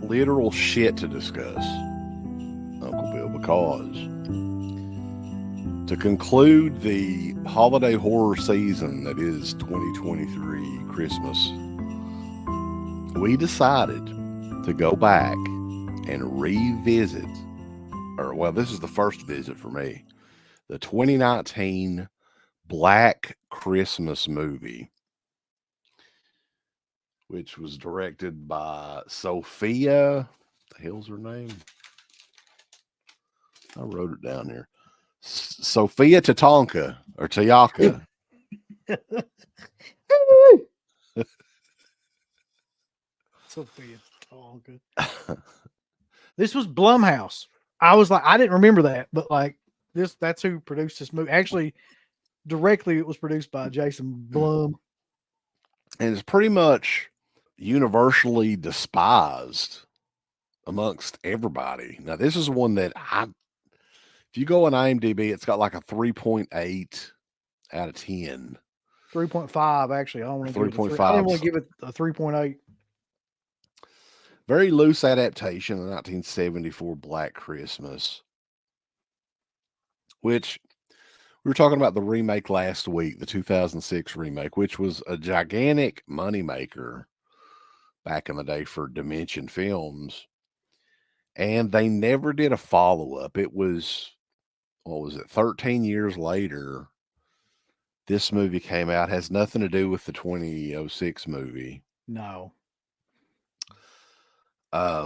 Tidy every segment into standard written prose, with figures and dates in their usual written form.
Literal shit to discuss, Uncle Bill, because to conclude the holiday horror season that is 2023 Christmas, we decided to go back and revisit, or well, this is the first visit for me, the 2019 Black Christmas movie, which was directed by Sophia. The hell's her name? I wrote it down here. Sophia Tatanka or Tayaka. Sophia Tatanka. This was Blumhouse. I was like, I didn't remember that, but like that's who produced this movie. Actually, directly, it was produced by Jason Blum. And it's pretty much universally despised amongst everybody. Now, this is one that if you go on IMDb, it's got like a 3.8 out of 10. 3.5, actually. I don't want to 3.5. I don't want to give it a 3.8. Very loose adaptation of the 1974 Black Christmas, which we were talking about the remake last week, the 2006 remake, which was a gigantic moneymaker back in the day for Dimension Films. And they never did a follow-up. It was, what was it, 13 years later, this movie came out. Has nothing to do with the 2006 movie. No.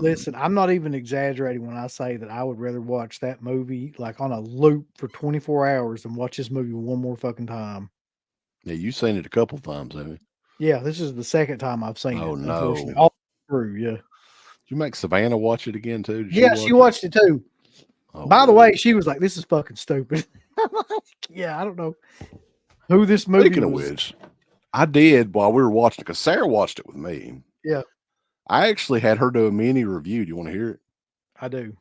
Listen, I'm not even exaggerating when I say that I would rather watch that movie like on a loop for 24 hours than watch this movie one more fucking time. Yeah, you've seen it a couple times, haven't you? Yeah, this is the second time I've seen it. Oh, Unfortunately, no. all through. Yeah. Did you make Savannah watch it again too? Yeah, she watched it too. Oh, by the way, she was like, "This is fucking stupid." Yeah, I don't know who this movie Speaking of was. which, I did while we were watching it because Sarah watched it with me. Yeah. I actually had her do a mini review. Do you want to hear it? I do.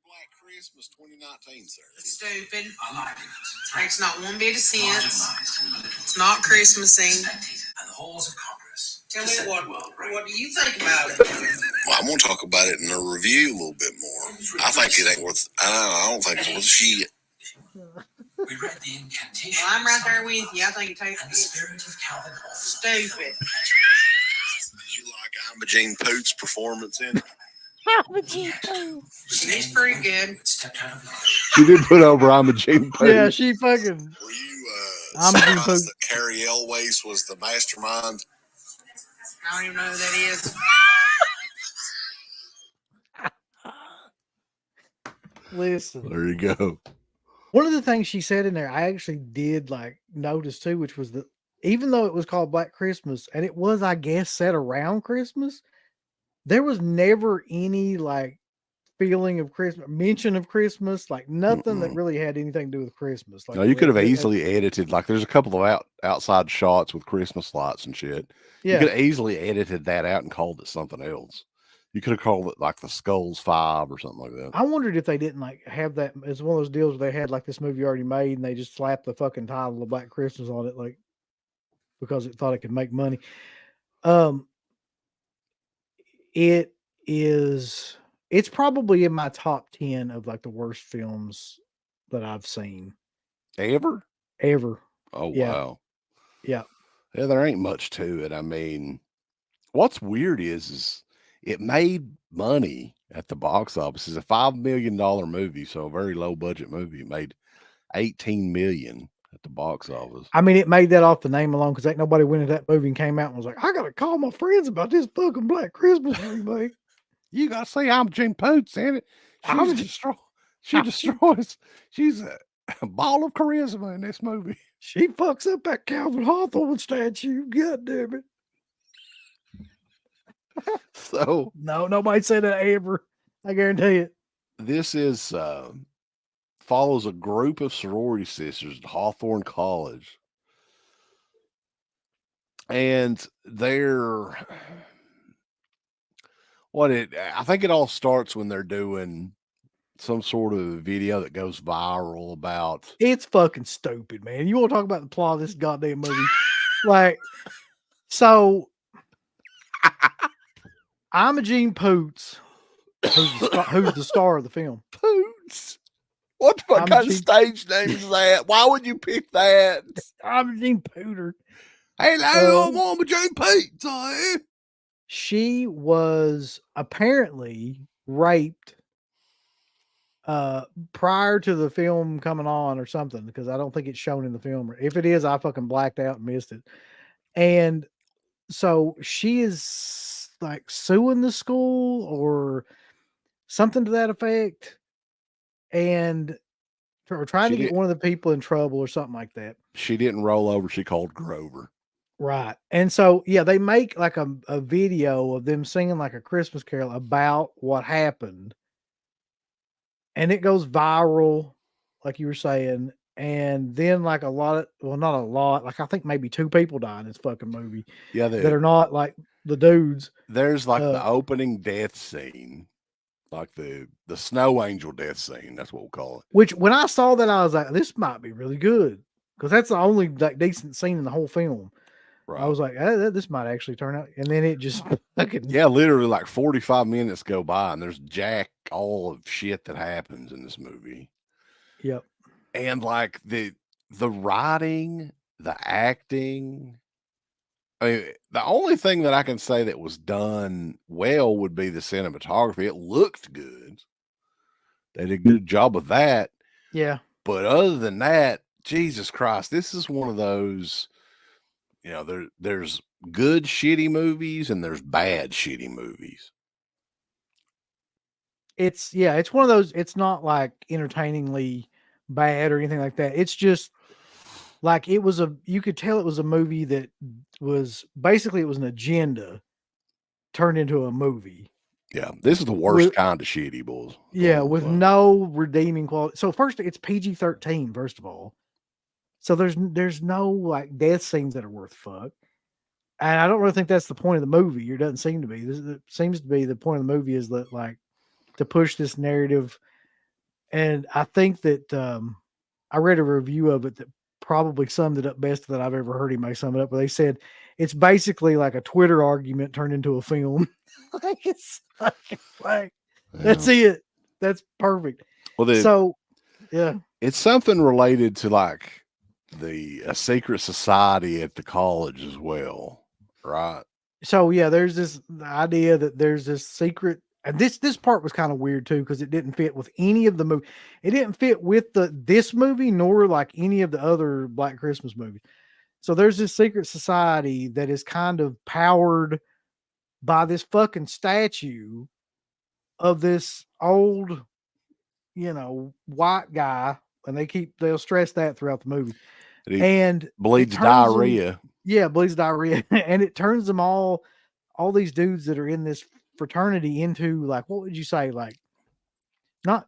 Black Christmas 2019, sir. It's stupid. Makes not one bit of sense. It's not Christmassy. And the halls of Congress. Tell me what do you think about it? Well, I'm going to talk about it in a review a little bit more. I think it ain't worth. I don't think it's worth shit. We read the incantation. Well, I'm right there with you. I think and the spirit of Calvin Hall. stupid. Did you like Imogen Poots' performance in it? She's pretty good. She did put over Imogen Poots. Yeah, she fucking. Were you Imogen surprised Poots. that Carrie Elways was the mastermind? I don't even know who that is. Listen. There you go. One of the things she said in there, I actually did like notice too, which was that even though it was called Black Christmas and it was, I guess, set around Christmas, there was never any like feeling of Christmas, mention of Christmas, like nothing that really had anything to do with Christmas. Like, No, you could have easily edited, like there's a couple of outside shots with Christmas lights and shit. Yeah. You could have easily edited that out and called it something else. You could have called it like the Skulls 5 or something like that. I wondered if they didn't like have that as one of those deals where they had like this movie already made and they just slapped the fucking title of Black Christmas on it, like because it thought it could make money. It's probably in my top 10 of like the worst films that I've seen Ever? Oh, Yeah. wow. Yeah. Yeah, there ain't much to it. I mean, what's weird is it made money at the box office. It's a $5 million movie, so a very low budget movie. It made $18 million at the box office. I mean, it made that off the name alone because ain't nobody went to that movie and came out and was like, I gotta call my friends about this fucking Black Christmas remake. You gotta see Imogen Poots in it. She destroys. She's a ball of charisma in this movie. She fucks up that Calvin Hawthorne statue. God damn it. So no, nobody said that ever. I guarantee it. This is follows a group of sorority sisters at Hawthorne College, and I think it all starts when they're doing some sort of video that goes viral about It's fucking stupid, man. You want to talk about the plot of this goddamn movie? Like, so Imogen Poots, who's the star of the film. Poots. What the fuck kind of Imogen, stage name is that? Why would you pick that? Imogen Pooter. Hello, I'm Mama Jane Pizza. She was apparently raped prior to the film coming on or something, because I don't think it's shown in the film. If it is, I fucking blacked out and missed it. And so she is like suing the school or something to that effect, and or trying to get one of the people in trouble or something like that. She didn't roll over. She called Grover. Right. And so, yeah, they make like a video of them singing like a Christmas carol about what happened. And it goes viral, like you were saying. And then like a lot of, well, not a lot, like I think maybe 2 people die in this fucking movie. Yeah, that are not like the dudes. There's like the opening death scene, like the snow angel death scene. That's what we'll call it. Which when I saw that, I was like, this might be really good, because that's the only like decent scene in the whole film. Right. I was like, this might actually turn out. And then it just fucking, yeah, literally like 45 minutes go by and there's jack all of shit that happens in this movie. Yep. And like the writing, the acting. I mean, the only thing that I can say that was done well would be the cinematography. It looked good. They did a good job of that. Yeah. But other than that, Jesus Christ, this is one of those, you know, there's good shitty movies and there's bad shitty movies. It's one of those, it's not like entertainingly bad or anything like that. It's just like you could tell it was a movie that was basically, it was an agenda turned into a movie. Yeah, this is the worst kind of shitty, boys. Yeah, with no redeeming quality. So first, it's PG-13, first of all. So there's no like death scenes that are worth fuck. And I don't really think that's the point of the movie. It doesn't seem to be. It seems to be the point of the movie is that like to push this narrative. And I think that I read a review of it that probably summed it up best that I've ever heard anybody sum it up. Where they said it's basically like a Twitter argument turned into a film. Like it's like that's it. That's perfect. Well, so yeah, it's something related to like a secret society at the college as well, right? So yeah, there's this idea that there's this secret. And this part was kind of weird too, because it didn't fit with any of the movie. It didn't fit with this movie, nor like any of the other Black Christmas movies. So there's this secret society that is kind of powered by this fucking statue of this old, white guy, and they'll stress that throughout the movie. And bleeds diarrhea. Bleeds diarrhea, and it turns them all these dudes that are in this fraternity into like, what would you say, like not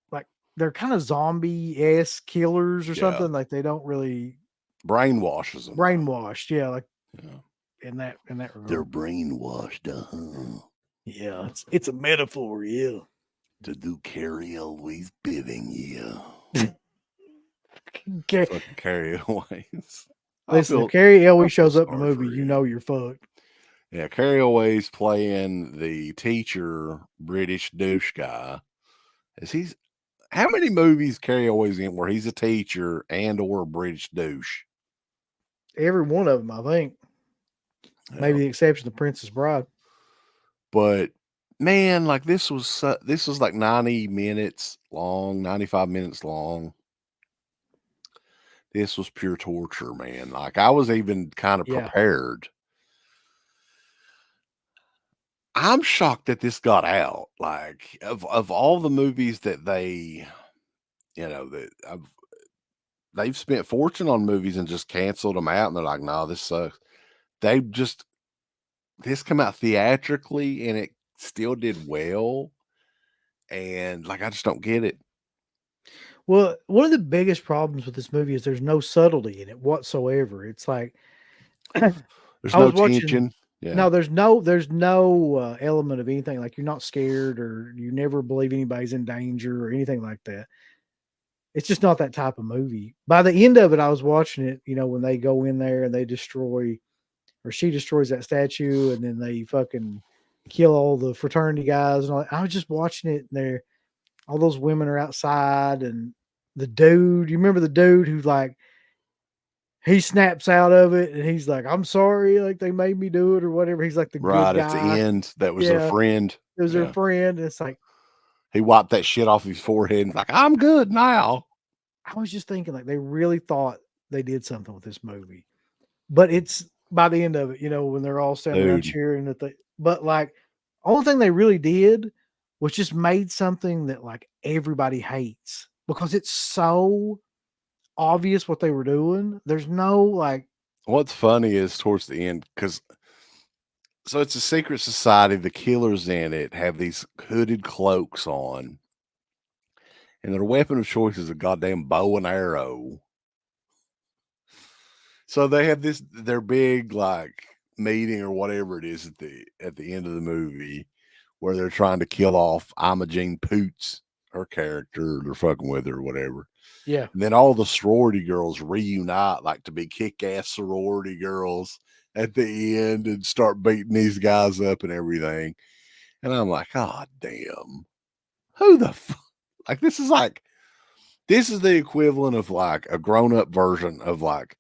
like they're kind of zombie-esque killers or something. Like they don't really brainwashes them. Brainwashed, like in that regard. They're brainwashed, Yeah, it's a metaphor, yeah. To do Carrie always bidding, Fucking Carrie always. Listen, if Carrie always shows up in the movie, you know you're fucked. Yeah, Carrie always playing the teacher, British douche guy. How many movies Carrie always in where he's a teacher and or a British douche? Every one of them, I think. Yeah. Maybe the exception of Princess Bride. But man, like this was like 90 minutes long, 95 minutes long. This was pure torture, man. Like I was even kind of prepared. I'm shocked that this got out. Like of all the movies that they, they've spent fortune on movies and just canceled them out, and they're like, "No, this sucks." This come out theatrically, and it still did well. And like, I just don't get it. Well, one of the biggest problems with this movie is there's no subtlety in it whatsoever. It's like there's no tension. Yeah. No, there's no element of anything like you're not scared or you never believe anybody's in danger or anything like that. It's just not that type of movie. By the end of it, I was watching it, when they go in there and they destroy or she destroys that statue and then they fucking kill all the fraternity guys and all that. I was just watching it and all those women are outside and the dude, you remember the dude who's like he snaps out of it and he's like, I'm sorry, like they made me do it or whatever. He's like the good Right at the guy. end, that was their Yeah. friend. It was her Yeah. friend. And it's like, He wiped that shit off his forehead and like, I'm good now. I was just thinking like they really thought they did something with this movie. But it's by the end of it, when they're all standing around Dude. cheering but like only thing they really did was just made something that like everybody hates because it's so obvious what they were doing. There's no like What's funny is towards the end, because so it's a secret society. The killers in it have these hooded cloaks on, and their weapon of choice is a goddamn bow and arrow. So they have their big like meeting or whatever it is at the end of the movie where they're trying to kill off Imogen Poots, her character. They're fucking with her or whatever. yeah. And then all the sorority girls reunite like to be kick-ass sorority girls at the end and start beating these guys up and everything. And I'm like, God damn. Who the fuck? Like this is the equivalent of like a grown-up version of like,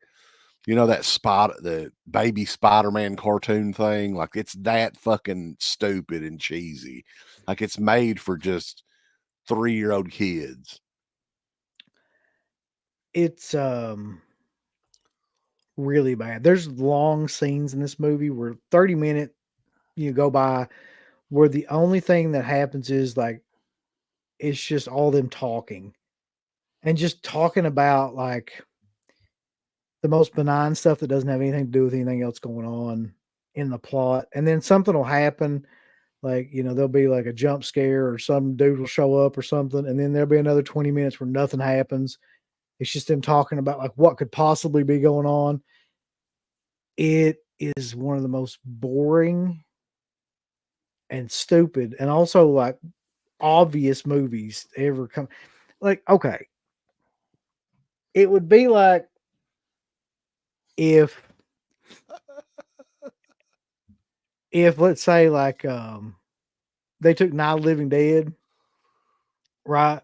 the baby Spider-Man cartoon thing. Like it's that fucking stupid and cheesy. Like it's made for just 3-year-old kids. It's really bad. There's long scenes in this movie where 30-minute go by where the only thing that happens is like it's just all them talking and just talking about like the most benign stuff that doesn't have anything to do with anything else going on in the plot. And then something will happen, like, there'll be like a jump scare or some dude will show up or something, and then there'll be another 20 minutes where nothing happens. It's just them talking about like what could possibly be going on. It is one of the most boring and stupid and also like obvious movies ever come. Like, okay, it would be like if let's say like they took Night of the Living Dead, right?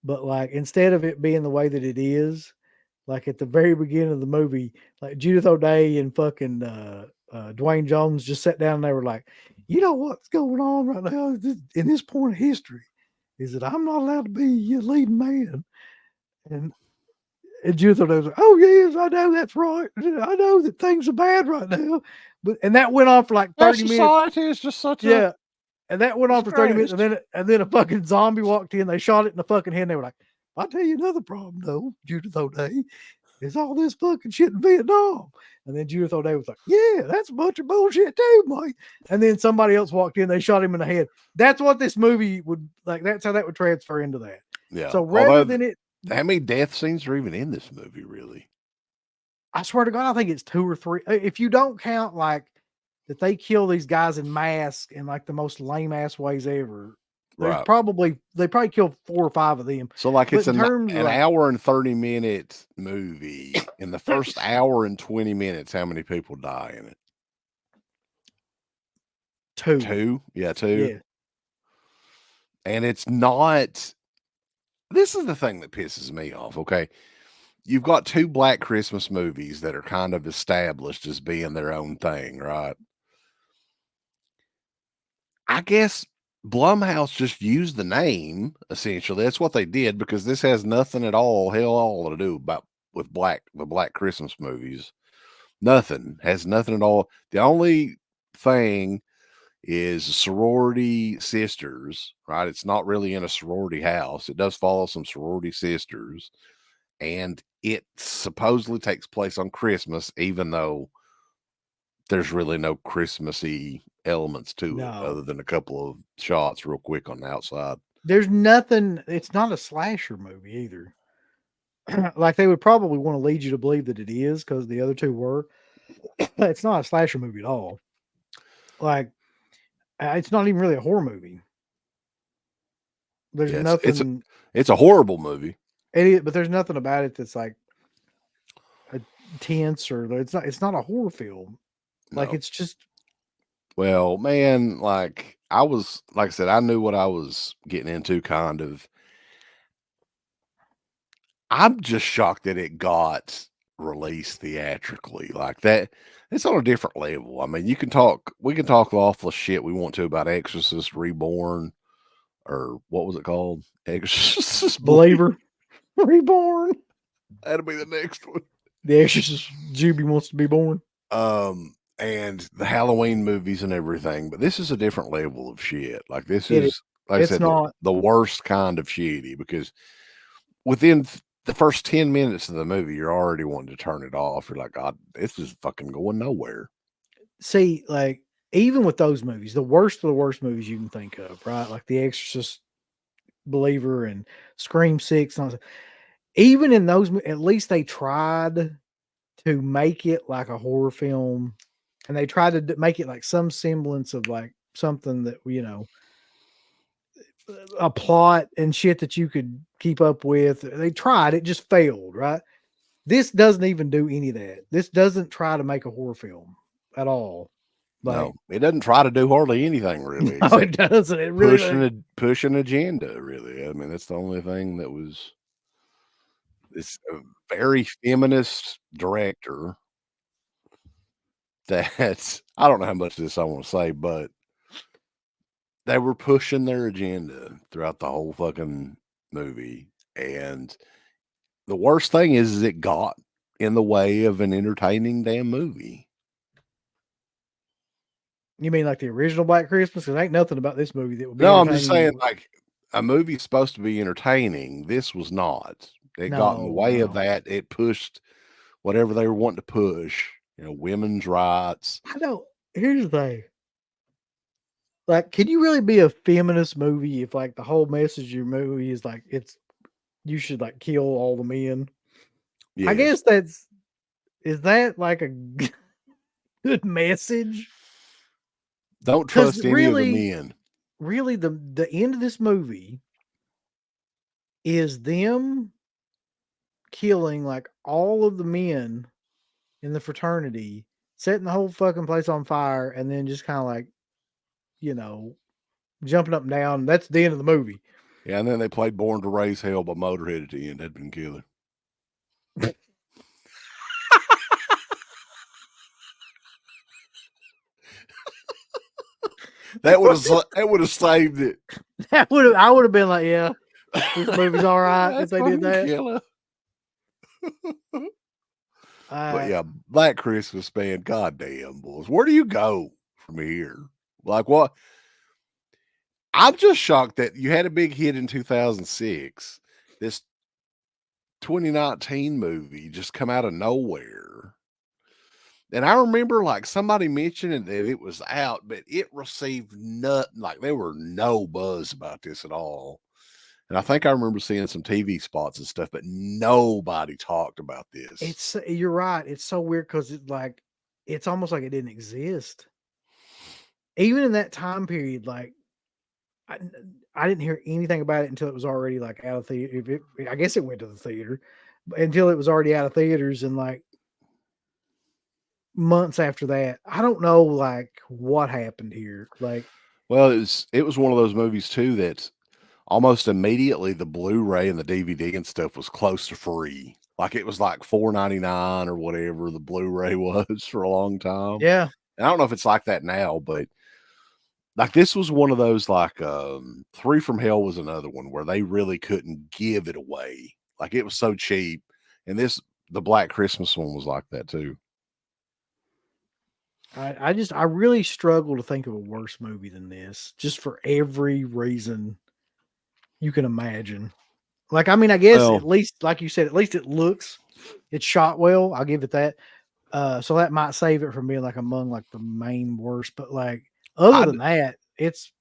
But like instead of it being the way that it is, like at the very beginning of the movie, like Judith O'Day and fucking Dwayne Jones just sat down and they were like, you know what's going on right now in this point of history is that I'm not allowed to be a leading man. And Judith O'Day was like, oh yes, I know that's right. I know that things are bad right now. And that went on for like 30 minutes. Society is just such a Yeah. And that went on for 30 minutes, disgrace. and then a fucking zombie walked in. They shot it in the fucking head. And they were like, "I'll tell you another problem, though, Judith O'Day, is all this fucking shit in Vietnam." And then Judith O'Day was like, "Yeah, that's a bunch of bullshit too, mate." And then somebody else walked in. They shot him in the head. That's what this movie would like. That's how that would transfer into that. Yeah. So rather than it, How many death scenes are even in this movie, really? I swear to God, I think it's 2 or 3. If you don't count like that, they kill these guys in masks in like the most lame ass ways ever. There's Right. they probably killed 4 or 5 of them. So like it's But in an terms of like hour and 30-minute movie. In the first hour and 20 minutes, how many people die in it? 2. 2? Yeah, 2. Yeah. And it's not. This is the thing that pisses me off. Okay. You've got 2 Black Christmas movies that are kind of established as being their own thing, right? I guess Blumhouse just used the name, essentially. That's what they did because this has nothing at all, hell all to do with the Black Christmas movies. Nothing. Has nothing at all. The only thing is sorority sisters, right? It's not really in a sorority house. It does follow some sorority sisters. And it supposedly takes place on Christmas, even though there's really no Christmassy elements to it No. other than a couple of shots real quick on the outside. There's nothing. It's not a slasher movie either. Like they would probably want to lead you to believe that it is because the other 2 were. It's not a slasher movie at all. Like, it's not even really a horror movie. There's Yeah, nothing. it's a horrible movie. But there's nothing about it that's like a tense or it's not. It's not a horror film. Like No. it's just Well, man, like I said, I knew what I was getting into kind of. I'm just shocked that it got released theatrically like that. It's on a different level. I mean, we can talk awful shit we want to about Exorcist Reborn or what was it called? Exorcist Believer Reborn. That'll be the next one. The Exorcist Juby wants to be born. And the Halloween movies and everything, but this is a different level of shit. Like this It is. is, like I It's said, not. the worst kind of shitty because within the first 10 minutes of the movie, you're already wanting to turn it off. You're like, God, this is fucking going nowhere. See, like even with those movies, the worst of the worst movies you can think of, right? Like The Exorcist, Believer, and Scream 6. And all that. Even in those, at least they tried to make it like a horror film, and they tried to make it like some semblance of like something that a plot and shit that you could keep up with. They tried, it just failed, right? This doesn't even do any of that. This doesn't try to make a horror film at all. Like, No, it doesn't try to do hardly anything really, no, it except doesn't. It really push an agenda. Really, I mean, that's the only thing that was. It's a very feminist director that I don't know how much of this I want to say, but they were pushing their agenda throughout the whole fucking movie. And the worst thing is it got in the way of an entertaining damn movie. You mean like the original Black Christmas? Because ain't nothing about this movie that would be. No, I'm just entertaining. saying, like, a movie's supposed to be entertaining. This was not. It got in the way of that. It pushed whatever they were wanting to push, women's rights. I don't. Here's the thing. Like, can you really be a feminist movie if like the whole message of your movie is like you should like kill all the men? I Yes. guess is that like a good message? Don't trust any of the Really, men. really, the end of this movie is them killing like all of the men in the fraternity, setting the whole fucking place on fire, and then just kind of like, jumping up and down. That's the end of the movie. Yeah, and then they played Born to Raise Hell by Motorhead at the end. That'd been killer. That would have saved it. I would have been like, yeah, this movie's all right if they did that. Killer. But yeah, Black Christmas, man, goddamn, boys. Where do you go from here? Like what? I'm just shocked that you had a big hit in 2006. This 2019 movie just come out of nowhere. And I remember like somebody mentioning that it was out, but it received nothing. Like there were no buzz about this at all. And I think I remember seeing some TV spots and stuff, but nobody talked about this. You're right. It's so weird because it's almost like it didn't exist. Even in that time period, like I didn't hear anything about it until it was already like out of theater. I guess it went to the theater until it was already out of theaters, and like months after that, I don't know like what happened here. Like, well, it was one of those movies too that almost immediately the Blu-ray and the DVD and stuff was close to free. Like it was like $4.99 or whatever the Blu-ray was for a long time. yeah. And I don't know if it's like that now, but like this was one of those like Three from Hell was another one where they really couldn't give it away. Like it was so cheap. And the Black Christmas one was like that too. I really struggle to think of a worse movie than this, just for every reason you can imagine. Like, I mean, I guess at least, like you said, at least it's shot well. I'll give it that. So that might save it from being like among like the main worst. But like other than that, it's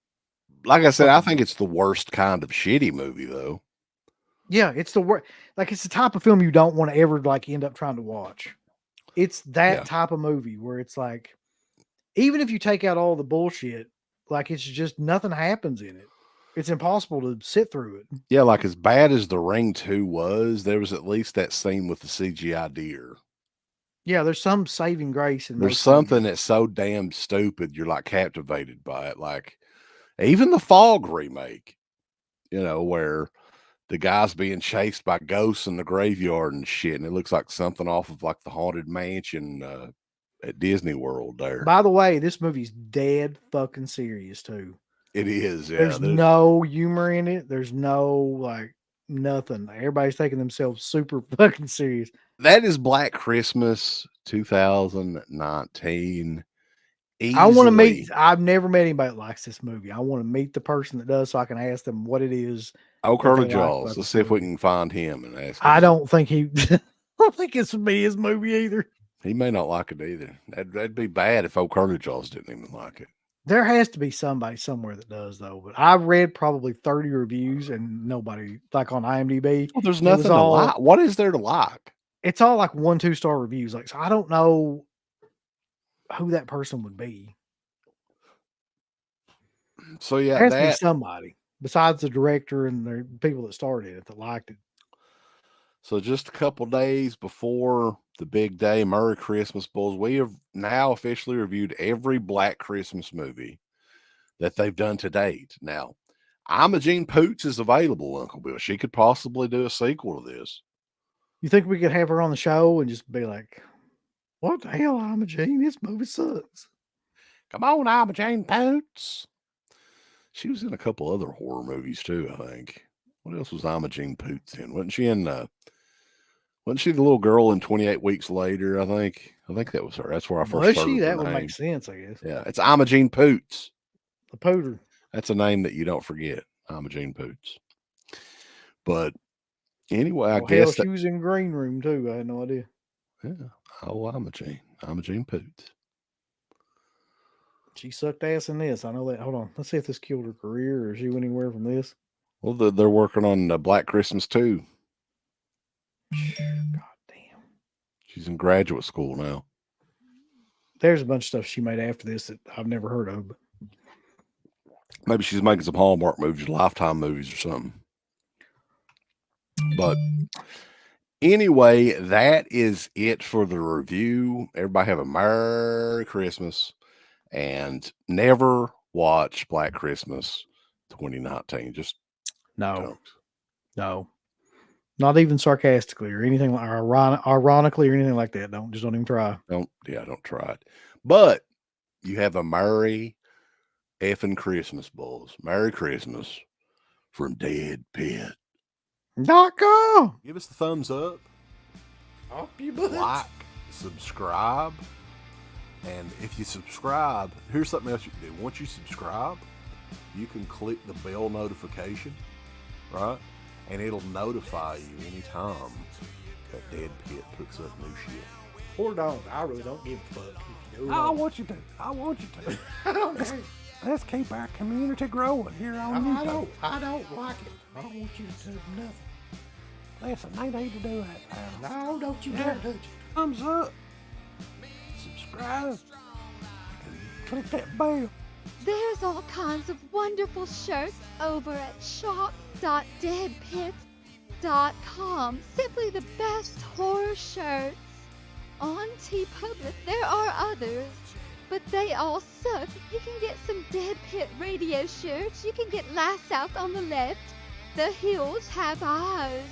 like I said, I think it's the worst kind of shitty movie though. Yeah, it's the worst. Like it's the type of film you don't want to ever like end up trying to watch. It's that Yeah. type of movie where it's like, even if you take out all the bullshit, like it's just nothing happens in it. It's impossible to sit through it. Yeah, like as bad as The Ring 2 was, there was at least that scene with the CGI deer. Yeah, there's some saving grace in There's most something movies. that's so damn stupid, you're like captivated by it. Like even the Fog remake, where the guy's being chased by ghosts in the graveyard and shit, and it looks like something off of like the Haunted Mansion at Disney World there. By the way, this movie's dead fucking serious too. It is, yeah. There's no humor in it. There's no like nothing. Everybody's taking themselves super fucking serious. That is Black Christmas 2019. I want to meet. Easily. I've never met anybody that likes this movie. I want to meet the person that does, so I can ask them what it is. Oh, that Curly they like Jaws. about Let's this see if we movie. can find him and ask him. I don't think he. I don't think it's be his movie either. He may not like it either. That'd be bad if old Curly Jaws didn't even like it. There has to be somebody somewhere that does though. But I've read probably 30 reviews and nobody like on IMDb. Well, there's it was nothing to all- like. What is there to like? It's all like 1-2 star reviews. Like, so I don't know who that person would be. So yeah, There has to be that. somebody besides the director and the people that started it that liked it. So just a couple days before the big day, Merry Christmas, Bulls, we have now officially reviewed every Black Christmas movie that they've done to date. Now, Imogen Poots is available, Uncle Bill. She could possibly do a sequel to this. You think we could have her on the show and just be like, "What the hell, Imogen? This movie sucks." Come on, Imogen Poots. She was in a couple other horror movies too, I think. What else was Imogen Poots in? Wasn't she in wasn't she the little girl in 28 Weeks Later? I think that was her. That's where I first Was heard she? of her That would name. make sense, I guess. Yeah, it's Imogen Poots. The Pooter. That's a name that you don't forget, Imogen Poots. But anyway, I guess she was in Green Room too. I had no idea. Yeah. Oh, Imogen Poots. She sucked ass in this. I know that. Hold on. Let's see if this killed her career or if she went anywhere from this. Well, they're working on Black Christmas too. God damn. She's in graduate school now. There's a bunch of stuff she made after this that I've never heard of. But Maybe she's making some Hallmark movies, Lifetime movies or something. But anyway, that is it for the review. Everybody have a Merry Christmas and never watch Black Christmas 2019. Just no, don't. not even sarcastically or anything like ironically or anything like that. Don't even try. Don't try it. But you have a Merry effing Christmas, Bulls. Merry Christmas from Dead Pit. .com. Give us the thumbs up. Up your butt. Like, subscribe. And if you subscribe, here's something else you can do. Once you subscribe, you can click the bell notification, right? And it'll notify you anytime that Dead Pit puts up new shit. Or don't. I really don't give a fuck. I want you to. I don't care. Let's keep our community growing here on YouTube. I don't like it. I don't want you to do nothing. Listen, they need to do that. No, don't you dare touch it. Thumbs up. Subscribe. And click that bell. There's all kinds of wonderful shirts over at shop.deadpit.com. Simply the best horror shirts. On TeePublic, there are others, but they all suck. You can get some Dead Pit radio shirts. You can get Last South on the left. The Hills Have Eyes.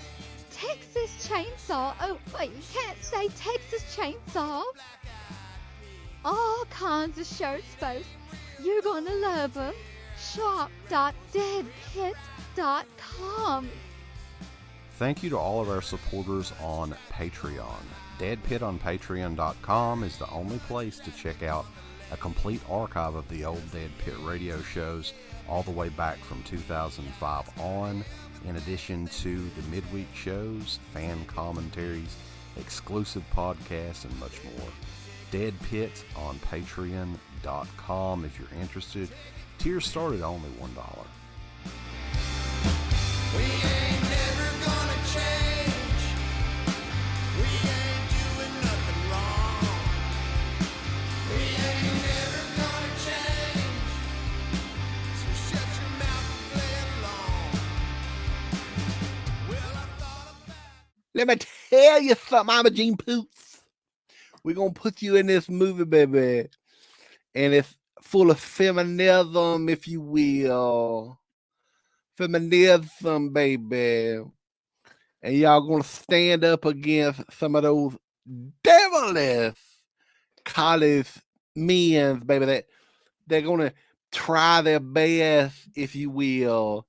Texas Chainsaw. Oh, wait, you can't say Texas Chainsaw. All kinds of shirts, folks. You're gonna love them. Shop.deadpit.com. Thank you to all of our supporters on Patreon. Dead Pit on Patreon.com is the only place to check out a complete archive of the old Dead Pit radio shows all the way back from 2005 on, in addition to the midweek shows, fan commentaries, exclusive podcasts, and much more. Dead Pit on Patreon.com if you're interested. Tiers start at only $1. We ain't never gonna change. We ain't doing nothing wrong. Let me tell you something, Imogen Poots. We're gonna put you in this movie, baby. And it's full of feminism, if you will. Feminism, baby. And y'all gonna stand up against some of those devilish college men, baby, that they're gonna try their best, if you will,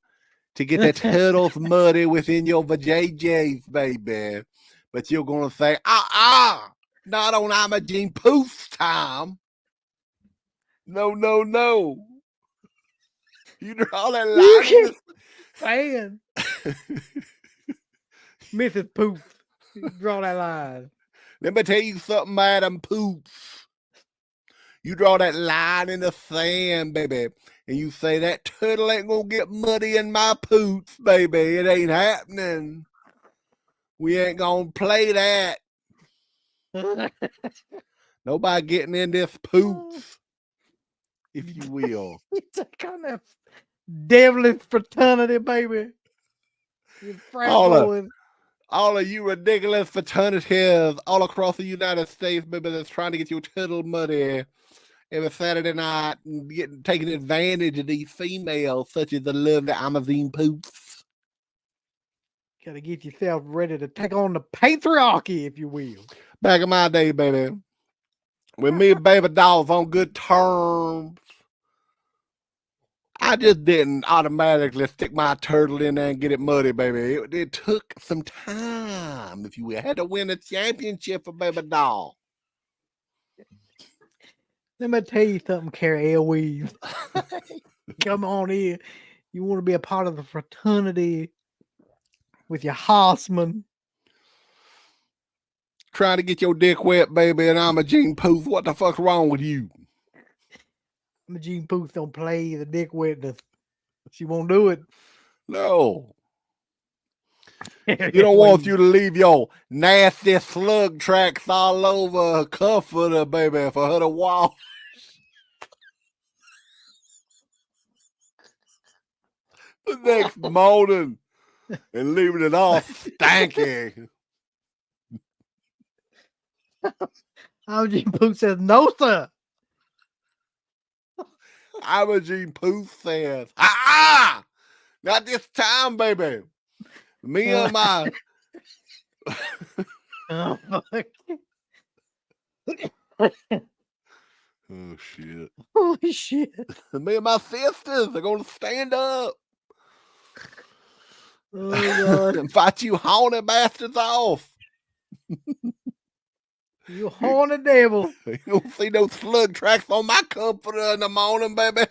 to get that turtles muddy within your vajayjays, baby. But you're gonna say, not on Imogen Poots time. No, no, no. You draw that You line. keep saying, Mrs. Poof, you draw that line. Let me tell you something, Madam Poots. You draw that line in the sand, baby, and you say that turtle ain't gonna get muddy in my poots, baby. It ain't happening. We ain't gonna play that. Nobody getting in this poots, if you will. You take on that devilish fraternity, baby. You frat boys. All of you ridiculous fraternities all across the United States, baby, that's trying to get your turtle muddy every Saturday night and taking advantage of these females, such as the lovely Imogen Poots. Gotta get yourself ready to take on the patriarchy, if you will. Back in my day, baby, when me and baby doll was on good terms, I just didn't automatically stick my turtle in there and get it muddy, baby. It took some time, if you will. I had to win a championship for baby doll. Let me tell you something, Carrie Elweave. Come on in. You want to be a part of the fraternity with your horseman. Trying to get your dick wet, baby, and I'm a Gene Pooth. What the fuck's wrong with you? Imogen Poots don't play the dick wetness. She won't do it. No. You don't want you to leave your nasty slug tracks all over her comforter, baby, for her to wash. The next morning and leaving it all stanky. Imogen Poots says, no, sir. Imogen Pooth says, not this time, baby. Me and my Oh, fuck. oh shit. Holy shit. Me and my sisters are gonna stand up Oh, God. and fight you horny bastards off. You horny devil. You don't see those slug tracks on my comforter in the morning, baby.